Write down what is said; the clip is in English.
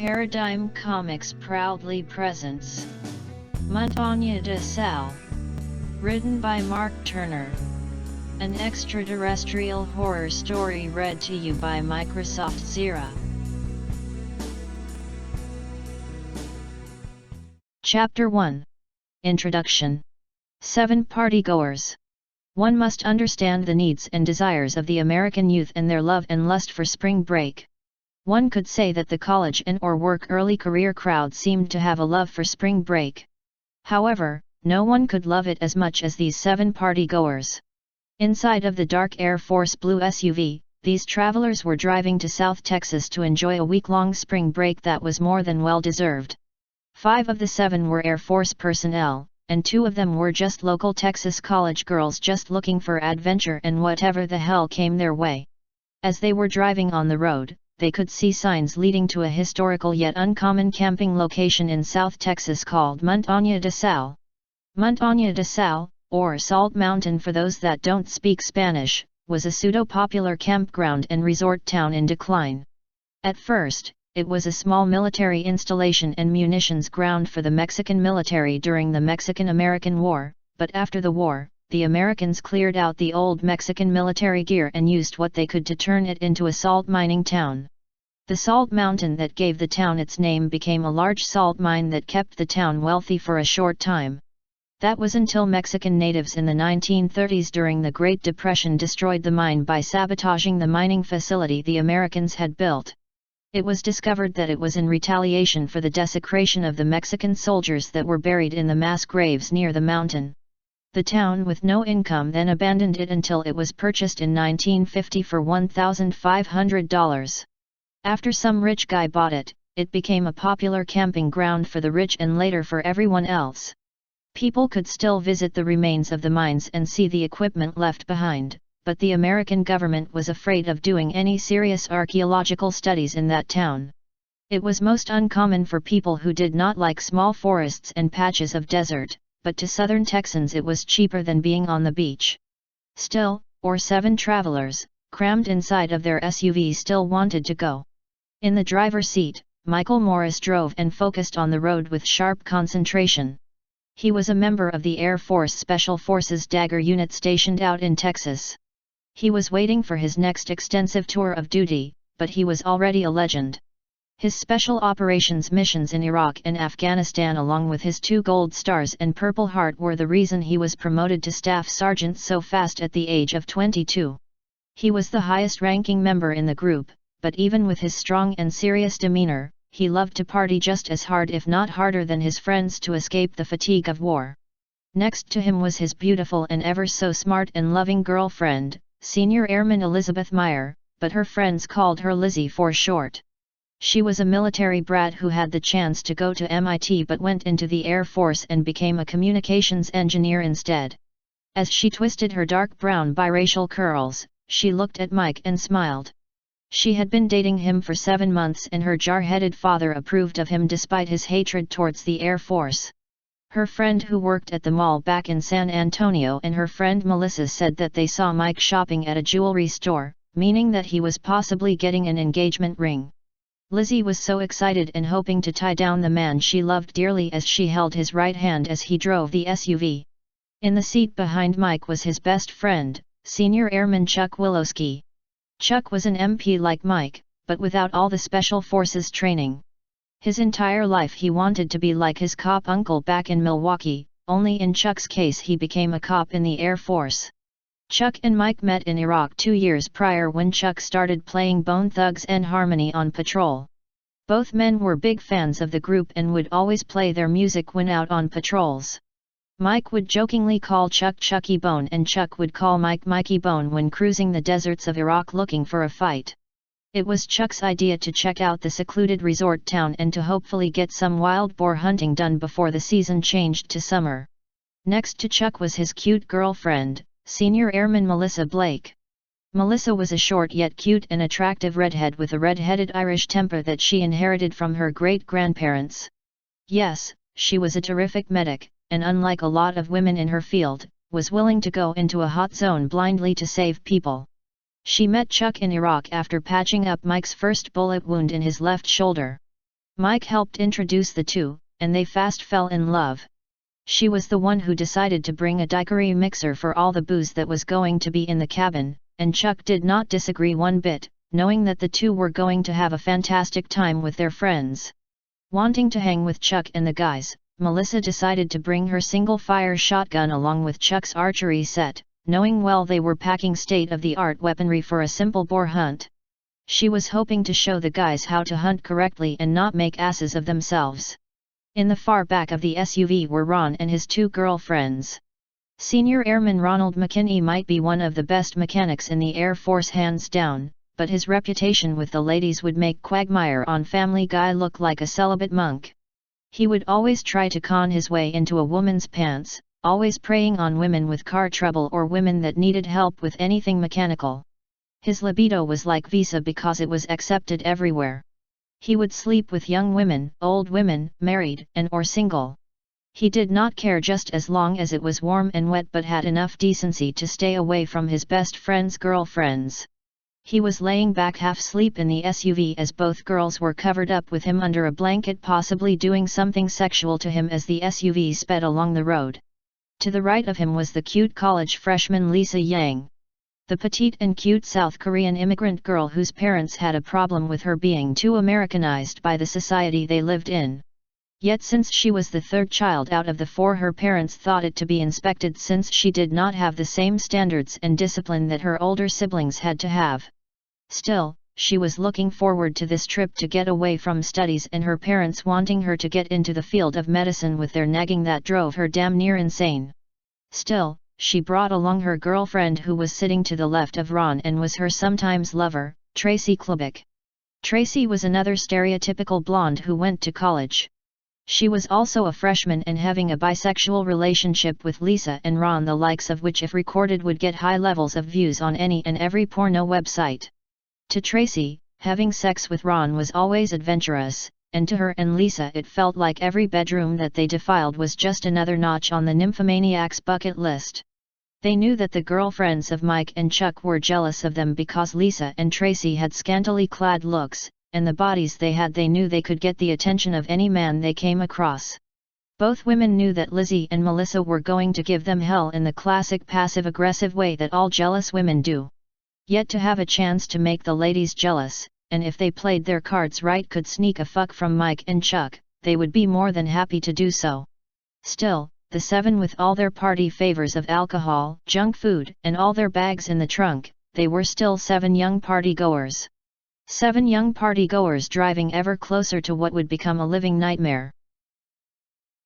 Paradigm Comics proudly presents Montanya de Sal, written by Mark Turner. An extraterrestrial horror story read to you by Microsoft Zira. Chapter 1. Introduction. 7 Partygoers. One must understand the needs and desires of the American youth and their love and lust for spring break. One could say that the college and or work early career crowd seemed to have a love for spring break. However, no one could love it as much as these 7 partygoers. Inside of the dark Air Force Blue SUV, these travelers were driving to South Texas to enjoy a week-long spring break that was more than well-deserved. 5 of the 7 were Air Force personnel, and 2 of them were just local Texas college girls just looking for adventure and whatever the hell came their way. As they were driving on the road, they could see signs leading to a historical yet uncommon camping location in South Texas called Montanya de Sal. Montanya de Sal, or Salt Mountain for those that don't speak Spanish, was a pseudo-popular campground and resort town in decline. At first, it was a small military installation and munitions ground for the Mexican military during the Mexican-American War, but after the war, the Americans cleared out the old Mexican military gear and used what they could to turn it into a salt mining town. The salt mountain that gave the town its name became a large salt mine that kept the town wealthy for a short time. That was until Mexican natives in the 1930s during the Great Depression destroyed the mine by sabotaging the mining facility the Americans had built. It was discovered that it was in retaliation for the desecration of the Mexican soldiers that were buried in the mass graves near the mountain. The town with no income then abandoned it until it was purchased in 1950 for $1,500. After some rich guy bought it, it became a popular camping ground for the rich and later for everyone else. People could still visit the remains of the mines and see the equipment left behind, but the American government was afraid of doing any serious archaeological studies in that town. It was most uncommon for people who did not like small forests and patches of desert, but to southern Texans it was cheaper than being on the beach. Still, 7 travelers, crammed inside of their SUV still wanted to go. In the driver's seat, Michael Morris drove and focused on the road with sharp concentration. He was a member of the Air Force Special Forces Dagger unit stationed out in Texas. He was waiting for his next extensive tour of duty, but he was already a legend. His special operations missions in Iraq and Afghanistan along with his 2 gold stars and Purple Heart were the reason he was promoted to staff sergeant so fast at the age of 22. He was the highest-ranking member in the group, but even with his strong and serious demeanor, he loved to party just as hard if not harder than his friends to escape the fatigue of war. Next to him was his beautiful and ever so smart and loving girlfriend, Senior Airman Elizabeth Meyer, but her friends called her Lizzie for short. She was a military brat who had the chance to go to MIT but went into the Air Force and became a communications engineer instead. As she twisted her dark brown biracial curls, she looked at Mike and smiled. She had been dating him for 7 months and her jar-headed father approved of him despite his hatred towards the Air Force. Her friend who worked at the mall back in San Antonio and her friend Melissa said that they saw Mike shopping at a jewelry store, meaning that he was possibly getting an engagement ring. Lizzie was so excited and hoping to tie down the man she loved dearly as she held his right hand as he drove the SUV. In the seat behind Mike was his best friend, Senior Airman Chuck Willowski. Chuck was an MP like Mike, but without all the Special Forces training. His entire life he wanted to be like his cop uncle back in Milwaukee, only in Chuck's case he became a cop in the Air Force. Chuck and Mike met in Iraq 2 years prior when Chuck started playing Bone Thugs and Harmony on patrol. Both men were big fans of the group and would always play their music when out on patrols. Mike would jokingly call Chuck Chucky Bone and Chuck would call Mike Mikey Bone when cruising the deserts of Iraq looking for a fight. It was Chuck's idea to check out the secluded resort town and to hopefully get some wild boar hunting done before the season changed to summer. Next to Chuck was his cute girlfriend, Senior Airman Melissa Blake. Melissa was a short yet cute and attractive redhead with a red-headed Irish temper that she inherited from her great-grandparents. Yes, she was a terrific medic, and unlike a lot of women in her field, was willing to go into a hot zone blindly to save people. She met Chuck in Iraq after patching up Mike's first bullet wound in his left shoulder. Mike helped introduce the two, and they fast fell in love. She was the one who decided to bring a daiquiri mixer for all the booze that was going to be in the cabin, and Chuck did not disagree one bit, knowing that the two were going to have a fantastic time with their friends. Wanting to hang with Chuck and the guys, Melissa decided to bring her single-fire shotgun along with Chuck's archery set, knowing well they were packing state-of-the-art weaponry for a simple boar hunt. She was hoping to show the guys how to hunt correctly and not make asses of themselves. In the far back of the SUV were Ron and his two girlfriends. Senior Airman Ronald McKinney might be one of the best mechanics in the Air Force hands down, but his reputation with the ladies would make Quagmire on Family Guy look like a celibate monk. He would always try to con his way into a woman's pants, always preying on women with car trouble or women that needed help with anything mechanical. His libido was like Visa because it was accepted everywhere. He would sleep with young women, old women, married and or single. He did not care just as long as it was warm and wet, but had enough decency to stay away from his best friend's girlfriends. He was laying back half asleep in the SUV as both girls were covered up with him under a blanket, possibly doing something sexual to him as the SUV sped along the road. To the right of him was the cute college freshman Lisa Yang. The petite and cute South Korean immigrant girl whose parents had a problem with her being too Americanized by the society they lived in. Yet since she was the third child out of the four, her parents thought it to be inspected since she did not have the same standards and discipline that her older siblings had to have. Still, she was looking forward to this trip to get away from studies and her parents wanting her to get into the field of medicine with their nagging that drove her damn near insane. Still, she brought along her girlfriend who was sitting to the left of Ron and was her sometimes lover, Tracy Klubik. Tracy was another stereotypical blonde who went to college. She was also a freshman and having a bisexual relationship with Lisa and Ron, the likes of which if recorded would get high levels of views on any and every porno website. To Tracy, having sex with Ron was always adventurous, and to her and Lisa it felt like every bedroom that they defiled was just another notch on the nymphomaniac's bucket list. They knew that the girlfriends of Mike and Chuck were jealous of them because Lisa and Tracy had scantily clad looks, and the bodies they had. They knew they could get the attention of any man they came across. Both women knew that Lizzie and Melissa were going to give them hell in the classic passive-aggressive way that all jealous women do. Yet to have a chance to make the ladies jealous, and if they played their cards right could sneak a fuck from Mike and Chuck, they would be more than happy to do so. Still, the seven, with all their party favors of alcohol, junk food, and all their bags in the trunk, they were still 7 young partygoers. 7 young partygoers driving ever closer to what would become a living nightmare.